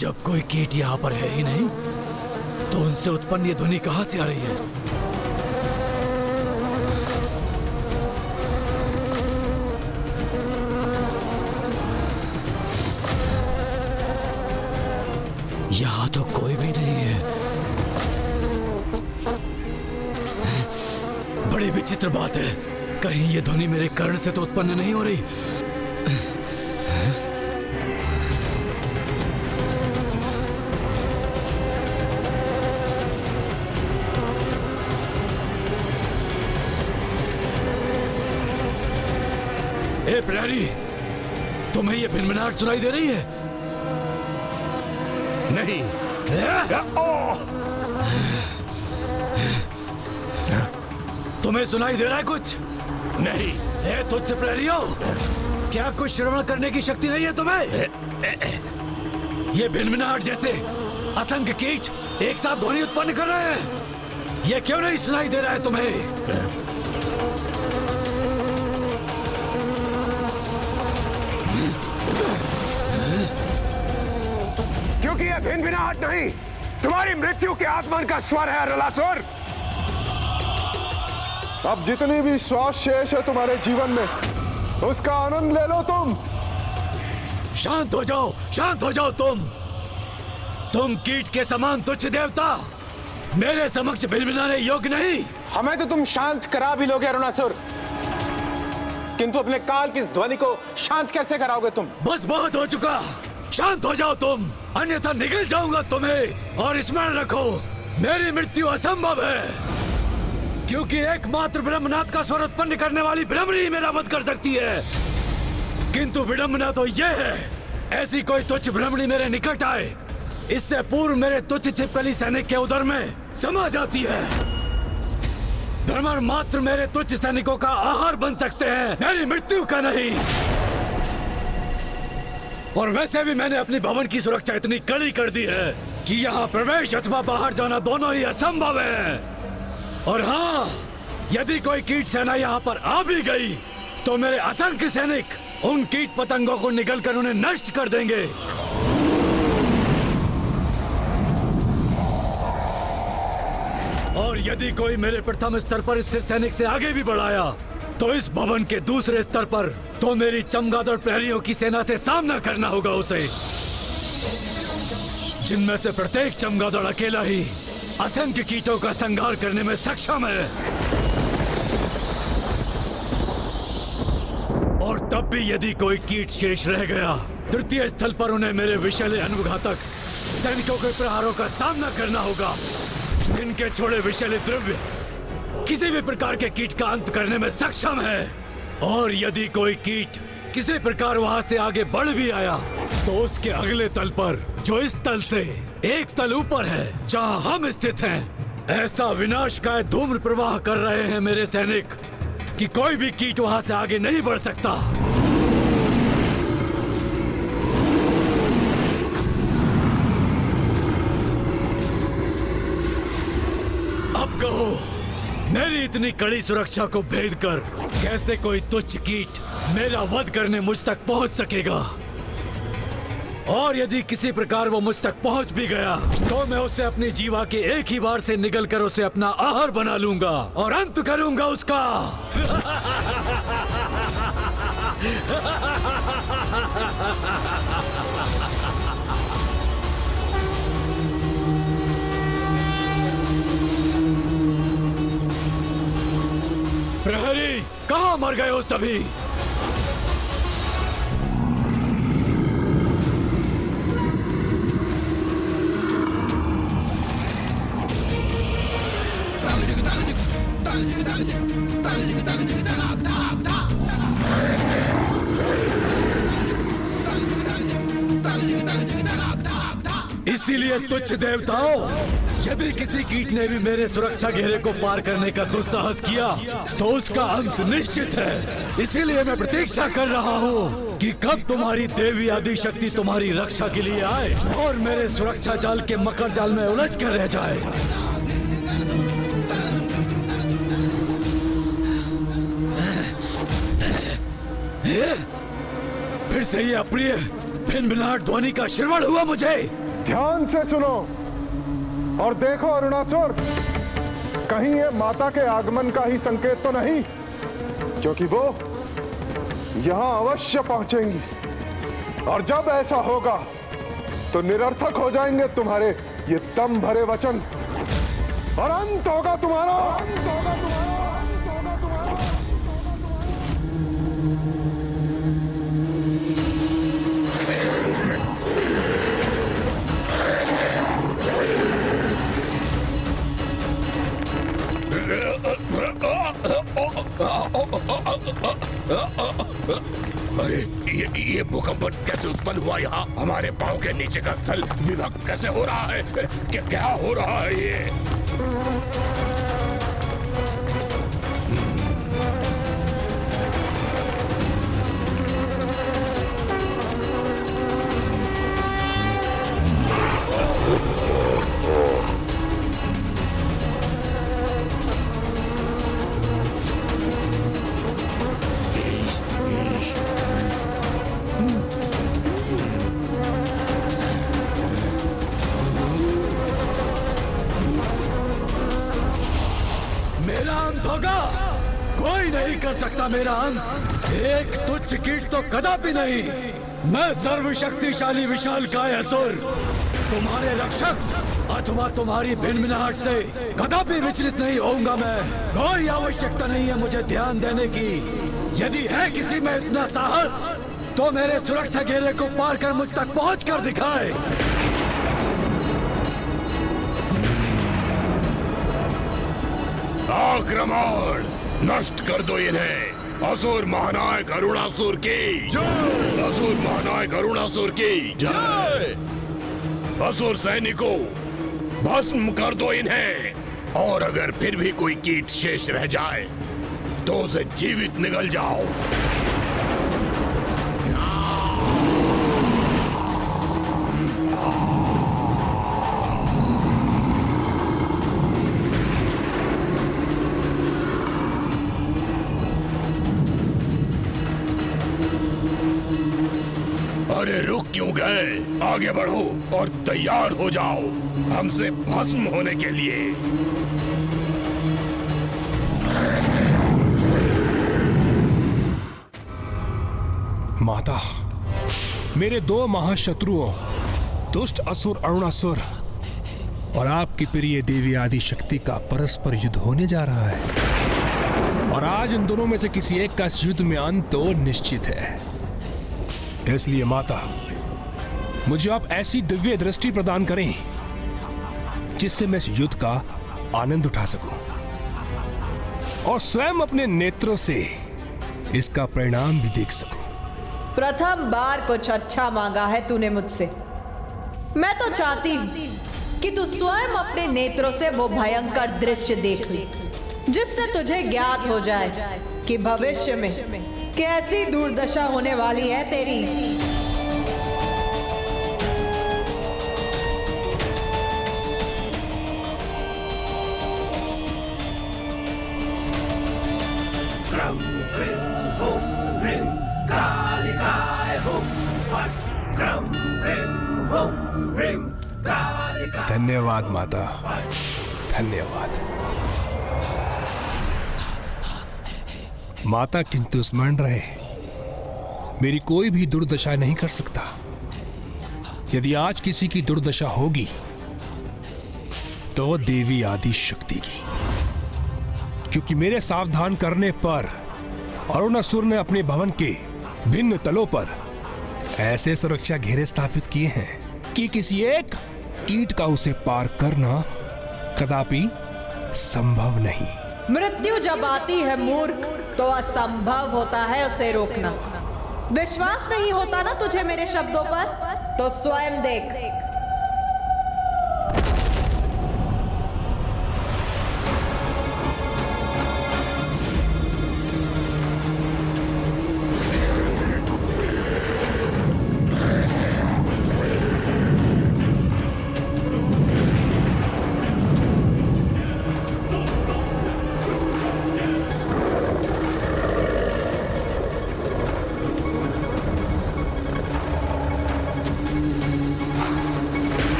जब कोई कीट यहाँ पर है ही नहीं तो उनसे उत्पन्न ये ध्वनि कहां से आ रही है? यहाँ तो कोई भी नहीं है। बड़ी विचित्र बात है, कहीं ये ध्वनि मेरे कर्ण से तो उत्पन्न नहीं हो रही। ए प्रहरी, तुम्हें ये भिनभिनाहट सुनाई दे रही है? नहीं। तुम्हें सुनाई दे रहा है कुछ? नहीं। ए तुच्छ प्रहरियों, क्या कुछ श्रवण करने की शक्ति नहीं है तुम्हें? ये भिनभिनाहट जैसे असंख्य कीट एक साथ ध्वनि उत्पन्न कर रहे हैं, ये क्यों नहीं सुनाई दे रहा है तुम्हें? भिनभिनाहट नहीं, तुम्हारी मृत्यु के आगमन का स्वर है अरुणासुर। अब जितनी भी श्वास शेष है तुम्हारे जीवन में, उसका आनंद ले लो तुम। शांत हो जाओ, शांत हो जाओ। तुम कीट के समान तुच्छ देवता मेरे समक्ष भिनभिनाने योग्य नहीं। हमें तो तुम शांत करा भी लोगे अरुणासुर, किंतु अपने काल की इस ध्वनि को शांत कैसे कराओगे तुम? बस बहुत हो चुका, शांत हो जाओ तुम, अन्यथा निगल जाऊंगा तुम्हें। और स्मरण रखो, मेरी मृत्यु असंभव है, क्योंकि एकमात्र ब्रह्मनाथ का स्वर उत्पन्न करने वाली ब्रह्मणी मेरा वध कर सकती है। किंतु विडंबना तो यह है, ऐसी कोई तुच्छ ब्रह्मणी मेरे निकट आए, इससे पूर्व मेरे तुच्छ छिपकली सैनिक के उदर में समा जाती है। भ्रमर मात्र मेरे तुच्छ सैनिकों का आहार बन सकते हैं, मेरी मृत्यु का नहीं। और वैसे भी मैंने अपनी भवन की सुरक्षा इतनी कड़ी कर दी है कि यहाँ प्रवेश अथवा बाहर जाना दोनों ही असंभव है। और हाँ, यदि कोई कीट सेना यहाँ पर आ भी गई तो मेरे असंख्य सैनिक उन कीट पतंगों को निगलकर उन्हें नष्ट कर देंगे। और यदि कोई मेरे प्रथम स्तर पर स्थित सैनिक से आगे भी बढ़ाया तो इस भवन के दूसरे स्तर पर तो मेरी चमगादड़ प्रहरियों की सेना से सामना करना होगा उसे, जिनमें से प्रत्येक चमगादड़ अकेला ही असंख्य कीटों का संहार करने में सक्षम है। और तब भी यदि कोई कीट शेष रह गया, तृतीय स्थल पर उन्हें मेरे विषैले अनुघातक सैनिकों के प्रहारों का सामना करना होगा, जिनके छोड़े विषैले द्रव्य किसी भी प्रकार के कीट का अंत करने में सक्षम है। और यदि कोई कीट किसी प्रकार वहां से आगे बढ़ भी आया तो उसके अगले तल पर, जो इस तल से एक तल ऊपर है जहां हम स्थित हैं, ऐसा विनाशकारी धूम्र प्रवाह कर रहे हैं मेरे सैनिक कि कोई भी कीट वहां से आगे नहीं बढ़ सकता। अब कहो, मेरी इतनी कड़ी सुरक्षा को भेद कर कैसे कोई तुच्छ कीट मेरा वध करने मुझ तक पहुंच सकेगा? और यदि किसी प्रकार वो मुझ तक पहुंच भी गया तो मैं उसे अपनी जीवा के एक ही बार से निगल कर उसे अपना आहार बना लूंगा और अंत करूंगा उसका। प्रहरी, कहाँ मर गए हो सभी? इसीलिए तुच्छ देवताओं, यदि किसी कीट ने भी मेरे सुरक्षा घेरे को पार करने का दुस्साहस किया तो उसका अंत निश्चित है। इसीलिए मैं प्रतीक्षा कर रहा हूँ कि कब तुम्हारी देवी आदि शक्ति तुम्हारी रक्षा के लिए आए और मेरे सुरक्षा जाल के मकर जाल में उलझ कर रह जाए। फिर से ये अप्रिय भिनभिनाहट ध्वनि का श्रवण हुआ मुझे। ध्यान से सुनो और देखो अरुणासुर, कहीं ये माता के आगमन का ही संकेत तो नहीं, क्योंकि वो यहां अवश्य पहुंचेंगी और जब ऐसा होगा तो निरर्थक हो जाएंगे तुम्हारे ये दम भरे वचन और अंत होगा तुम्हारा। अरे ये भूकंपन कैसे उत्पन्न हुआ? यहाँ हमारे पांव के नीचे का स्थल विभक्त कैसे हो रहा है? क्या हो रहा है ये? मेरा अंत होगा। कोई नहीं कर सकता मेरा अंत। एक तुच्छ कीट तो कदापि नहीं। मैं सर्वशक्तिशाली विशालकाय असुर, तुम्हारे रक्षक अथवा तुम्हारी भिनभिनाहट से कदापि विचलित नहीं होऊंगा मैं। कोई आवश्यकता नहीं है मुझे ध्यान देने की। यदि है किसी में इतना साहस तो मेरे सुरक्षा घेरे को पार कर मुझ तक पहुंच कर दिखाए। आक्रमण! नष्ट कर दो इन्हें। असुर महानायक अरुणासुर की जय! असुर महानायक अरुणासुर की जय! असुर सैनिकों, भस्म कर दो इन्हें। और अगर फिर भी कोई कीट शेष रह जाए तो उसे जीवित निगल जाओ। अरे रुक क्यों गए? आगे बढ़ो और तैयार हो जाओ हमसे भस्म होने के लिए। माता, मेरे दो महाशत्रुओं दुष्ट असुर अरुणासुर और आपकी प्रिय देवी आदि शक्ति का परस्पर युद्ध होने जा रहा है। और आज इन दोनों में से किसी एक का इस युद्ध में अंत तो निश्चित है। इसलिए माता, मुझे आप ऐसी दिव्य दृष्टि प्रदान करें जिससे मैं इस युद्ध का आनंद उठा सकूं और स्वयं अपने नेत्रों से इसका परिणाम भी देख सकूं। प्रथम बार कुछ अच्छा मांगा है तूने मुझसे। मैं तो चाहती हूं कि तू स्वयं अपने नेत्रों से वो भयंकर दृश्य देख ले, जिससे तुझे ज्ञात हो जाए कि भविष्य में कैसी दुर्दशा होने वाली है तेरी। धन्यवाद माता, धन्यवाद माता। किंतु स्मरण रहे, मेरी कोई भी दुर्दशा नहीं कर सकता। यदि आज किसी की दुर्दशा होगी तो देवी आदि शक्ति की, क्योंकि मेरे सावधान करने पर अरुणासुर ने अपने भवन के भिन्न तलों पर ऐसे सुरक्षा घेरे स्थापित किए हैं कि किसी एक कीट का उसे पार करना कदापि संभव नहीं। मृत्यु जब आती है मूर्ख, तो असंभव होता है उसे रोकना। विश्वास नहीं होता ना तुझे मेरे शब्दों पर? तो स्वयं देख।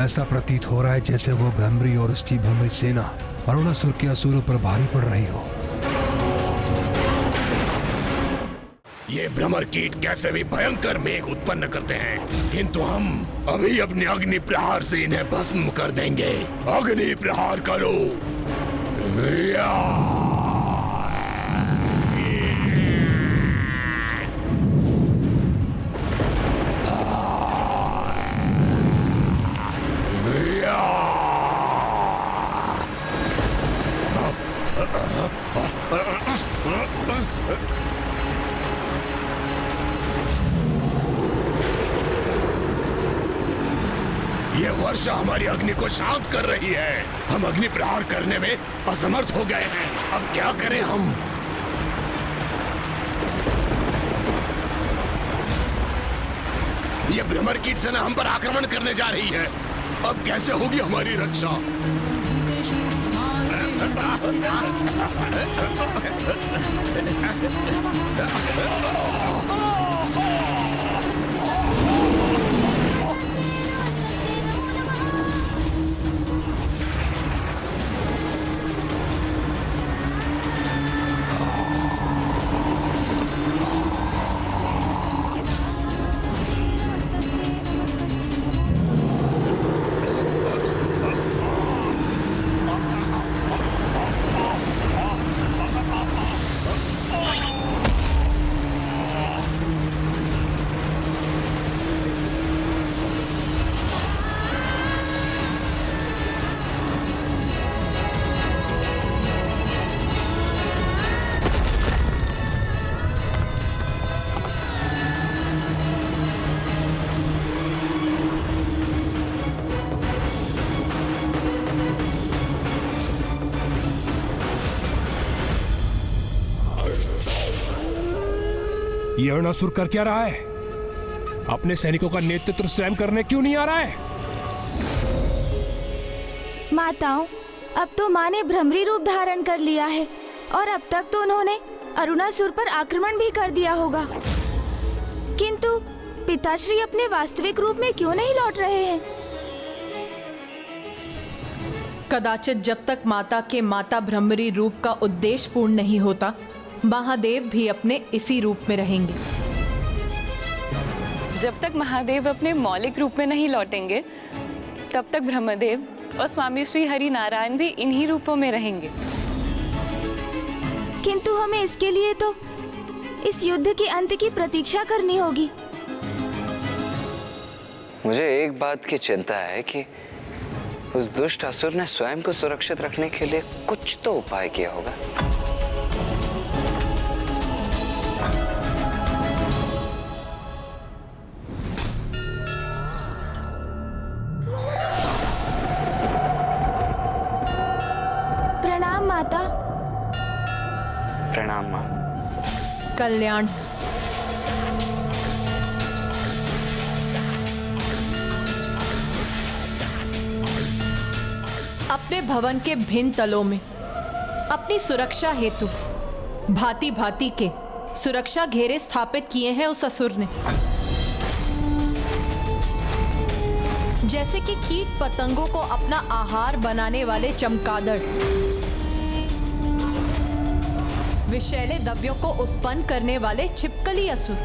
ऐसा प्रतीत हो रहा है जैसे वो भ्रमरी और उसकी भ्रमरी सेना अरुणासुर के असुरों पर भारी पड़ रही हो। ये भ्रमर कीट कैसे भी भयंकर मेघ उत्पन्न करते हैं, किंतु हम अभी अपने अग्नि प्रहार से इन्हें भस्म कर देंगे। अग्नि प्रहार करो। ये वर्षा हमारी अग्नि को शांत कर रही है। हम अग्नि प्रहार करने में असमर्थ हो गए हैं। अब क्या करें हम? ये भ्रमर कीट सेना हम पर आक्रमण करने जा रही है। अब कैसे होगी हमारी रक्षा? ये अरुणासुर कर क्या रहा है? अपने सैनिकों का नेतृत्व स्वयं करने क्यों नहीं आ रहा है? माताओं, अब तो माँ ने भ्रमरी रूप धारण कर लिया है और अब तक तो उन्होंने अरुणासुर पर आक्रमण भी कर दिया होगा, किंतु पिताश्री अपने वास्तविक रूप में क्यों नहीं लौट रहे हैं? कदाचित जब तक माता के माता भ्रमरी रूप का उद्देश्य पूर्ण नहीं होता, महादेव भी अपने इसी रूप में रहेंगे। जब तक महादेव अपने मौलिक रूप में नहीं लौटेंगे, तब तक ब्रह्मदेव और स्वामी श्री हरि नारायण भी इन्हीं रूपों में रहेंगे। किंतु हमें इसके लिए तो इस युद्ध के अंत की प्रतीक्षा करनी होगी। मुझे एक बात की चिंता है कि उस दुष्ट असुर ने स्वयं को सुरक्षित रखने के लिए कुछ तो उपाय किया होगा। प्रणाम माता। प्रणाम माँ। कल्याण। अपने भवन के भिन्न तलों में अपनी सुरक्षा हेतु भांति भांति के सुरक्षा घेरे स्थापित किए हैं उस असुर ने। जैसे कि कीट पतंगों को अपना आहार बनाने वाले चमगादड़, विषैले द्रव्यों को उत्पन्न करने वाले छिपकली असुर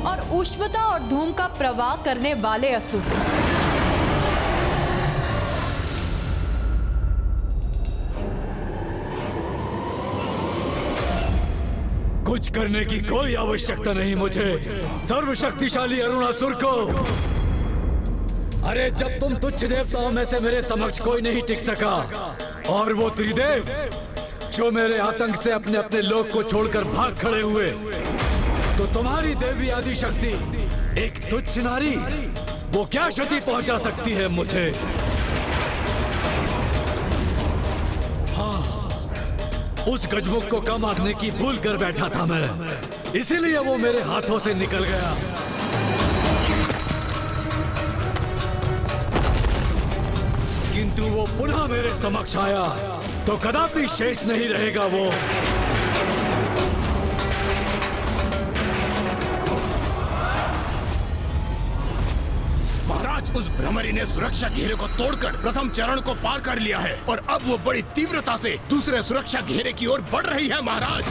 और उष्णता और धूम का प्रवाह करने वाले असुर। कुछ करने की कोई आवश्यकता नहीं मुझे सर्वशक्तिशाली अरुणासुर को। अरे जब तुम तुच्छ देवताओं में से मेरे समक्ष कोई नहीं टिक सका, और वो त्रिदेव जो मेरे आतंक से अपने अपने लोक को छोड़कर भाग खड़े हुए, तो तुम्हारी देवी आदि शक्ति एक तुच्छ नारी वो क्या क्षति पहुंचा सकती है मुझे? उस गजमुख को कम आंकने की भूल कर बैठा था मैं, इसीलिए वो मेरे हाथों से निकल गया। किंतु वो पुनः मेरे समक्ष आया तो कदापि शेष नहीं रहेगा वो। महाराज, उस भ्रमरी ने सुरक्षा घेरे को तोड़कर प्रथम चरण को पार कर लिया है और अब वो बड़ी तीव्रता से दूसरे सुरक्षा घेरे की ओर बढ़ रही है। महाराज,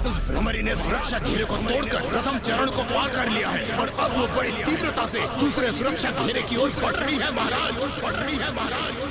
उस भ्रमरी ने सुरक्षा घेरे को तोड़कर प्रथम चरण को पार कर लिया है और अब वो बड़ी तीव्रता से दूसरे सुरक्षा घेरे की ओर बढ़ रही है। महाराज, बढ़ रही है महाराज।